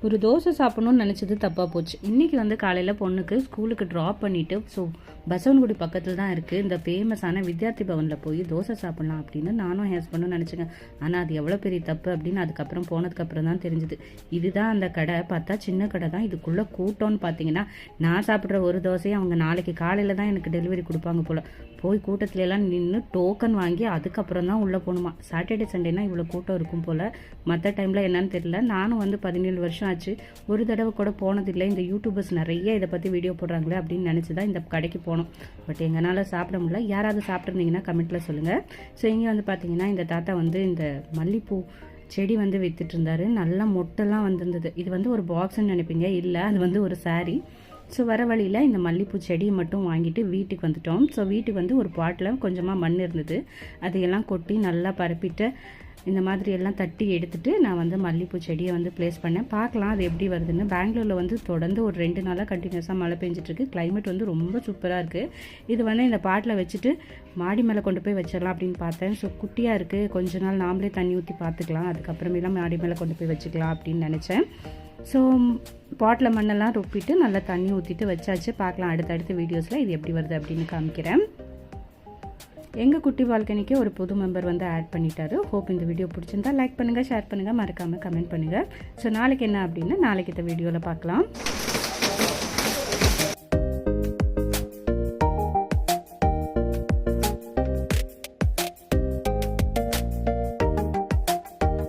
ஒரு தோசை சாப்பிடணும்னு நினச்சது தப்பாக போச்சு. இன்றைக்கி வந்து காலையில் பொண்ணுக்கு ஸ்கூலுக்கு ட்ராப் பண்ணிவிட்டு பசவன்குடி பக்கத்தில் தான் இருக்குது இந்த ஃபேமஸான வித்யார்த்தி பவனில் போய் தோசை சாப்பிட்லாம் அப்படின்னு நானும் என் ஹஸ்பண்டும் நினச்சிங்க. ஆனால் அது எவ்வளோ பெரிய தப்பு அப்படின்னு அதுக்கப்புறம் போனதுக்கப்புறம் தான் தெரிஞ்சுது. இதுதான் அந்த கடை. பார்த்தா சின்ன கடை தான், இதுக்குள்ளே கூட்டம்னு பார்த்தீங்கன்னா நான் சாப்பிட்ற ஒரு தோசையை அவங்க நாளைக்கு காலையில் தான் எனக்கு டெலிவரி கொடுப்பாங்க போல். போய் கூட்டத்துலலாம் நின்று டோக்கன் வாங்கி அதுக்கப்புறம் தான் உள்ளே போகணுமா. சாட்டர்டே சண்டேனா இவ்வளோ கூட்டம் இருக்கும் போல். மற்ற டைமில் என்னன்னு தெரியல. நானும் வந்து 17 வருஷம் ஆச்சு, ஒரு தடவை கூட போனதில்லை. இந்த யூடியூபர்ஸ் நிறைய இதை பற்றி வீடியோ போடுறாங்களே அப்படின்னு நினச்சி தான் இந்த கடைக்கு போனோம். பட் எங்களால் சாப்பிட முடியல. யாராவது சாப்பிட்ருந்தீங்கன்னா கமெண்ட்டில் சொல்லுங்கள். ஸோ இங்கே வந்து பார்த்தீங்கன்னா இந்த தாத்தா வந்து இந்த மல்லிப்பூ செடி வந்து வித்துட்டு இருந்தாரு. நல்லா மொட்டெல்லாம் வந்திருந்தது. இது வந்து ஒரு பாக்ஸ்ன்னு நினைப்பீங்க, இல்லை அது வந்து ஒரு சாரீ. ஸோ வர வழியில் இந்த மல்லிப்பூ செடியை மட்டும் வாங்கிட்டு வீட்டுக்கு வந்துட்டோம். ஸோ வீட்டுக்கு வந்து ஒரு பாட்டில் கொஞ்சமாக மண் இருந்தது, அதையெல்லாம் கொட்டி நல்லா பரப்பிட்டு இந்த மாதிரி எல்லாம் தட்டி எடுத்துகிட்டு நான் வந்து மல்லிப்பூ செடியை வந்து ப்ளேஸ் பண்ணேன். பார்க்கலாம் அது எப்படி வருதுன்னு. பெங்களூரில் வந்து தொடர்ந்து ஒரு 2 நாளாக கண்டினியூஸாக மழை பெஞ்சிட்ருக்கு. கிளைமேட் வந்து ரொம்ப சூப்பராக இருக்குது. இது வந்து இந்த பாட்டில் வச்சுட்டு மாடி மேலே கொண்டு போய் வச்சிடலாம் அப்படின்னு பார்த்தேன். ஸோ குட்டியாக இருக்குது, கொஞ்ச நாள் நாமளே தண்ணி ஊற்றி பார்த்துக்கலாம், அதுக்கப்புறமேலாம் மாடி மேலே கொண்டு போய் வச்சுக்கலாம் அப்படின்னு நினச்சேன். ஸோ பாட்டில் மண்ணெல்லாம் ரொப்பிட்டு நல்லா தண்ணி ஊற்றிட்டு வச்சாச்சு. பார்க்கலாம் அடுத்தடுத்த வீடியோஸில் இது எப்படி வருது அப்படின்னு காமிக்கிறேன். எங்கள் குட்டி பால்கனிக்கு ஒரு புது மெம்பர் வந்து ஆட் பண்ணிட்டாரு. ஹோப் இந்த வீடியோ பிடிச்சிருந்தா லைக் பண்ணுங்கள், ஷேர் பண்ணுங்கள், மறக்காமல் கமெண்ட் பண்ணுங்கள். ஸோ நாளைக்கு என்ன அப்படின்னு நாளைக்கு இந்த வீடியோவில் பார்க்கலாம்.